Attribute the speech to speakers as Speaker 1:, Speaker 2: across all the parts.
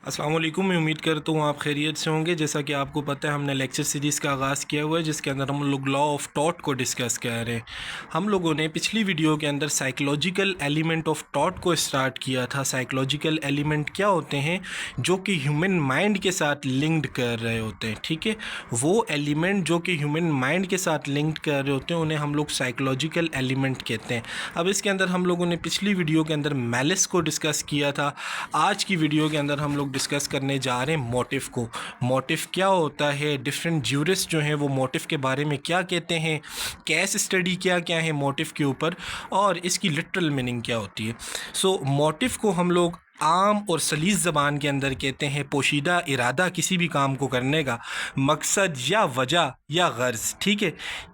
Speaker 1: अस्सलाम वालेकुम। मैं उम्मीद करता हूँ आप खैरियत से होंगे। जैसा कि आपको पता है, हमने लेक्चर सीरीज़ का आगाज़ किया हुआ है जिसके अंदर हम लोग लॉ ऑफ टॉट को डिस्कस कर रहे हैं। हम लोगों ने पिछली वीडियो के अंदर साइकोलॉजिकल एलिमेंट ऑफ टॉट को स्टार्ट किया था। साइकोलॉजिकल एलिमेंट क्या होते हैं? जो कि ह्यूमन माइंड के साथ लिंक्ड कर रहे होते हैं। ठीक है, वो एलिमेंट जो कि ह्यूमन माइंड के साथ लिंक्ड कर रहे होते हैं उन्हें हम लोग साइकोलॉजिकल एलिमेंट कहते हैं। अब इसके अंदर हम लोगों ने पिछली वीडियो के अंदर मैलिस को डिस्कस किया था। आज की वीडियो के अंदर हम लोग डिस्कस करने जा रहे हैं मोटिव को। मोटिव क्या होता है, डिफरेंट ज्यूरिस्ट जो हैं वो मोटिव के बारे में क्या कहते हैं, केस स्टडी क्या क्या है मोटिव के ऊपर, और इसकी लिटरल मीनिंग क्या होती है। सो मोटिव को हम लोग आम और सलीस ज़बान के अंदर कहते हैं पोशीदा इरादा किसी भी काम को करने का, मकसद या वजह या गर्ज़। ठीक है,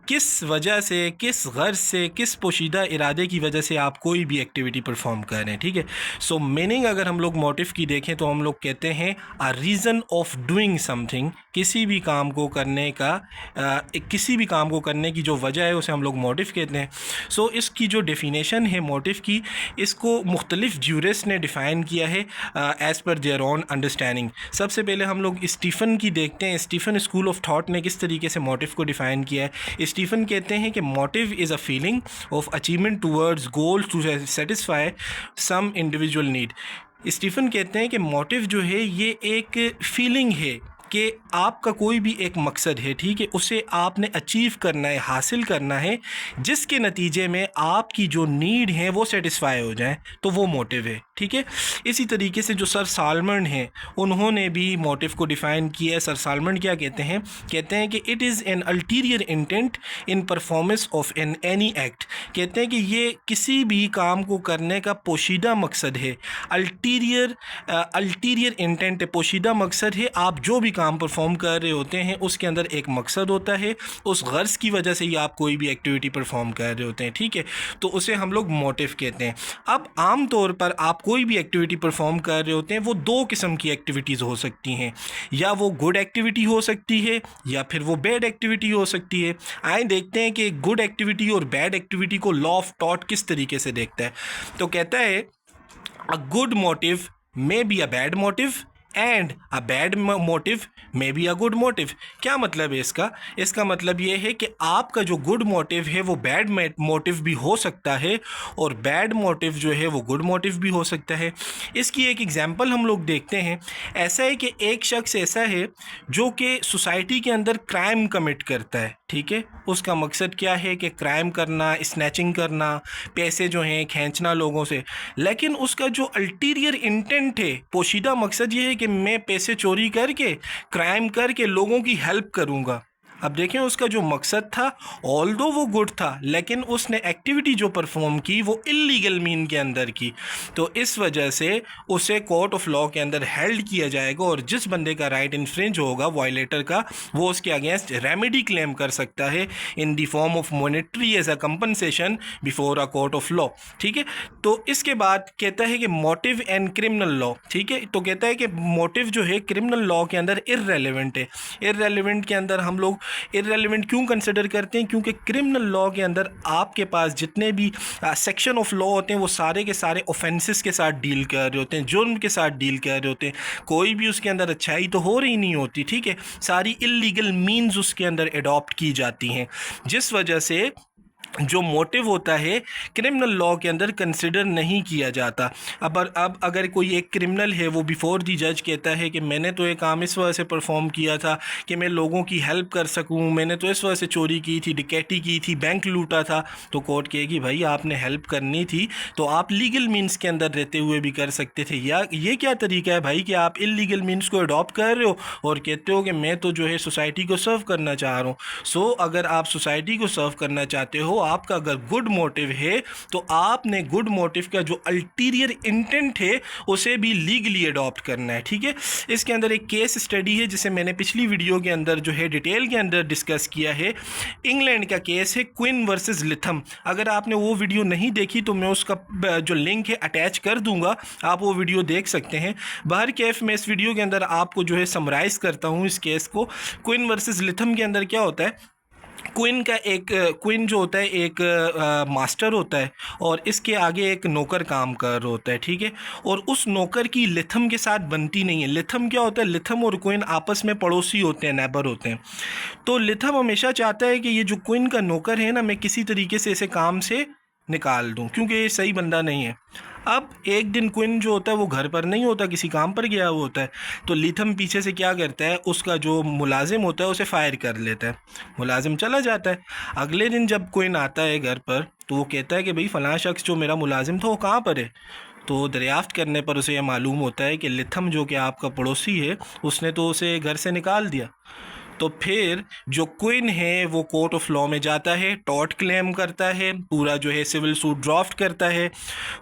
Speaker 1: किस वजह से, किस गर्ज़ से, किस पोशीदा इरादे की वजह से आप कोई भी एक्टिविटी परफॉर्म कर रहे हैं। ठीक है, सो मीनिंग अगर हम लोग मोटिव की देखें तो हम लोग कहते हैं a reason of doing something. किसी भी काम को करने का किसी भी काम को करने की जो वजह है उसे हम लोग मोटिव कहते हैं। सो इसकी जो डेफिनेशन है मोटिव की, इसको मुख्तलिफ ज्यूरिस्ट ने डिफ़ाइन किया है as per their own understanding. सबसे पहले हम लोग स्टीफ़न की देखते हैं। स्टीफ़न स्कूल ऑफ थॉट ने किस तरीके से मोटिव को डिफ़ाइन किया है। स्टीफ़न कहते हैं कि motive is a feeling of achievement towards goals to satisfy some individual need. Stephen कहते हैं कि मोटिव जो है ये एक फीलिंग है कि आपका कोई भी एक मकसद है, ठीक है, उसे आपने अचीव करना है, हासिल करना है, जिसके नतीजे में आपकी जो नीड है वो सेटिस्फाई हो जाए, तो वो मोटिव है। ठीक है, इसी तरीके से जो सर सालमन हैं उन्होंने भी मोटिव को डिफ़ाइन किया है। सर सालमन क्या कहते हैं? कहते हैं कि it is an ulterior intent in performance of an any act. कहते हैं कि ये किसी भी काम को करने का पोशीदा मकसद है। अल्टीरियर इंटेंट है, पोशीदा मकसद है। आप जो भी काम परफॉर्म कर रहे होते हैं उसके अंदर एक मकसद होता है, उस गर्ज़ की वजह से ही आप कोई भी एक्टिविटी परफॉर्म कर रहे होते हैं। ठीक है, तो उसे हम लोग मोटिव कहते हैं। अब आम तौर पर आप कोई भी एक्टिविटी परफॉर्म कर रहे होते हैं, वो दो किस्म की एक्टिविटीज़ हो सकती हैं। या वो गुड एक्टिविटी हो सकती है या फिर वो बैड एक्टिविटी हो सकती है। आए देखते हैं कि गुड एक्टिविटी और बैड एक्टिविटी को लॉ ऑफ टॉट किस तरीके से देखता है। तो कहता है a good motive may be a bad motive and a bad motive may be a good motive. क्या मतलब है इसका? इसका मतलब ये है कि आपका जो गुड मोटिव है वो बैड मोटिव भी हो सकता है और बैड मोटिव जो है वो गुड मोटिव भी हो सकता है। इसकी एक एग्जांपल हम लोग देखते हैं। ऐसा है कि एक शख्स ऐसा है जो कि सोसाइटी के अंदर क्राइम कमिट करता है। ठीक है, उसका मकसद क्या है कि क्राइम करना, स्नैचिंग करना, पैसे जो हैं खींचना लोगों से। लेकिन उसका जो अल्टीरियर इंटेंट है, पोशीदा मकसद ये है कि मैं पैसे चोरी करके, क्राइम करके लोगों की हेल्प करूँगा। अब देखें, उसका जो मकसद था ऑल्दो वो गुड था, लेकिन उसने एक्टिविटी जो परफॉर्म की वो इल्लीगल मीन के अंदर की। तो इस वजह से उसे कोर्ट ऑफ लॉ के अंदर हेल्ड किया जाएगा और जिस बंदे का राइट इन्फ्रिंज होगा वायलेटर का, वो उसके अगेंस्ट रेमेडी क्लेम कर सकता है in the form of monetary as a compensation before a court of law. ठीक है, तो इसके बाद कहता है कि मोटिव एंड क्रिमिनल लॉ। ठीक है, तो कहता है कि मोटिव जो है क्रिमिनल लॉ के अंदर इररेलेवेंट है। इररेलेवेंट के अंदर हम लोग इररेलेवेंट क्यों कंसिडर करते हैं? क्योंकि क्रिमिनल लॉ के अंदर आपके पास जितने भी सेक्शन ऑफ लॉ होते हैं वो सारे के सारे ऑफेंसेस के साथ डील कर रहे होते हैं, जुर्म के साथ डील कर रहे होते हैं। कोई भी उसके अंदर अच्छाई तो हो रही नहीं होती। ठीक है, सारी इल्लीगल मीन्स उसके अंदर एडॉप्ट की जाती हैं, जिस वजह से जो मोटिव होता है क्रिमिनल लॉ के अंदर कंसिडर नहीं किया जाता। अब अगर कोई एक क्रिमिनल है वो बिफोर दी जज कहता है कि मैंने तो एक काम इस वजह से परफॉर्म किया था कि मैं लोगों की हेल्प कर सकूं, मैंने तो इस वजह से चोरी की थी, डकैती की थी, बैंक लूटा था, तो कोर्ट कहेगी भाई आपने हेल्प करनी थी तो आप लीगल मीन्स के अंदर रहते हुए भी कर सकते थे। या ये क्या तरीका है भाई कि आप इल्लीगल मीन्स को अडॉप्ट कर रहे हो और कहते हो कि मैं तो जो है सोसाइटी को सर्व करना चाह रहा हूँ। सो अगर आप सोसाइटी को सर्व करना चाहते हो, आपका अगर गुड मोटिव है, तो आपने गुड मोटिव का जो अल्टीरियर इंटेंट है उसे भी लीगली अडॉप्ट करना है। ठीक है, इसके अंदर एक केस स्टडी है जिसे मैंने पिछली वीडियो के अंदर जो है डिटेल के अंदर डिस्कस किया है। इंग्लैंड का केस है क्विन वर्सेस लिथम। अगर आपने वो वीडियो नहीं देखी तो मैं उसका जो लिंक है अटैच कर दूंगा, आप वो वीडियो देख सकते हैं। बाहर कैफ में इस वीडियो के अंदर आपको जो है समराइज़ करता हूँ इस केस को। क्विन वर्सेस लिथम के अंदर क्या होता है क्वीन का एक क्वीन जो होता है एक मास्टर होता है और इसके आगे एक नौकर काम कर रहा होता है, ठीक है। और उस नौकर की लिथम के साथ बनती नहीं है। लिथम क्या होता है? लिथम और क्वीन आपस में पड़ोसी होते हैं, नेबर होते हैं। तो लिथम हमेशा चाहता है कि ये जो क्वीन का नौकर है ना, मैं किसी तरीके से इसे काम से निकाल दूं, क्योंकि ये सही बंदा नहीं है। अब एक दिन क्वीन जो होता है वो घर पर नहीं होता, किसी काम पर गया हुआ होता है। तो लिथम पीछे से क्या करता है, उसका जो मुलाजिम होता है उसे फायर कर लेता है। मुलाजिम चला जाता है। अगले दिन जब क्वीन आता है घर पर तो वो कहता है कि भाई फ़लाँ शख्स जो मेरा मुलाजिम था वो कहाँ पर है। तो दरियाफ्त करने पर उसे यह मालूम होता है कि लिथम जो कि आपका पड़ोसी है उसने तो उसे घर से निकाल दिया। तो फिर जो क्वीन है वो कोर्ट ऑफ लॉ में जाता है, टॉर्ट क्लेम करता है, पूरा जो है सिविल सूट ड्राफ्ट करता है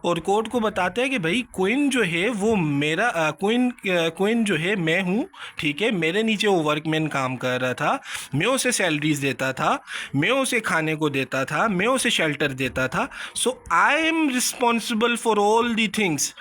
Speaker 1: और कोर्ट को बताता है कि भाई क्वीन जो है वो मेरा क्वीन जो है मैं हूँ, ठीक है। मेरे नीचे वो वर्कमैन काम कर रहा था, मैं उसे सैलरीज देता था, मैं उसे खाने को देता था, मैं उसे शेल्टर देता था। So I am responsible for all the things.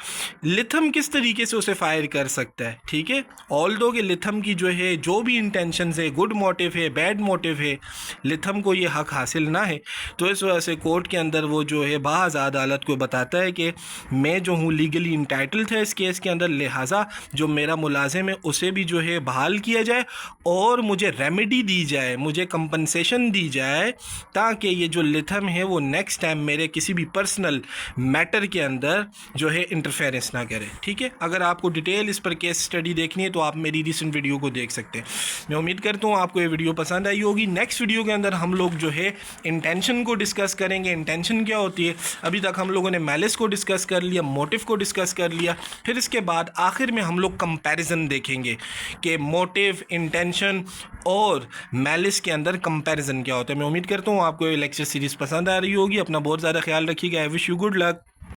Speaker 1: लिथम किस तरीके से उसे फायर कर सकता है, ठीक है। ऑल्दो के लिथम की जो है जो भी इंटेंशन है, गुड मोटिव है, बैड मोटिव है, लिथम को ये हक हासिल ना है। तो इस वजह से कोर्ट के अंदर वो जो है बाज़ अदालत को बताता है कि मैं जो हूँ लीगली इंटाइटल्ड है इस केस के अंदर, लिहाजा जो मेरा मुलाजिम है उसे भी जो है बहाल किया जाए और मुझे रेमेडी दी जाए, मुझे कंपनसेशन दी जाए, ताकि ये जो लिथम है वो नेक्स्ट टाइम मेरे किसी भी पर्सनल मैटर के अंदर जो है इंटरफेरेंस ना करे, ठीक है। अगर आपको डिटेल इस पर केस स्टडी देखनी है तो आप मेरी रिसेंट वीडियो को देख सकते हैं। मैं उम्मीद करता हूँ आपको ये वीडियो पसंद आई होगी। नेक्स्ट वीडियो के अंदर हम लोग जो है इंटेंशन को डिस्कस करेंगे। इंटेंशन क्या होती है? अभी तक हम लोगों ने मैलिस को डिस्कस कर लिया, मोटिव को डिस्कस कर लिया, फिर इसके बाद आखिर में हम लोग कंपैरिजन देखेंगे कि मोटिव, इंटेंशन और मैलिस के अंदर कंपैरिजन क्या होता है। मैं उम्मीद करता हूँ आपको ये लेक्चर सीरीज़ पसंद आ रही होगी। अपना बहुत ज़्यादा ख्याल रखिएगा। I wish you good luck.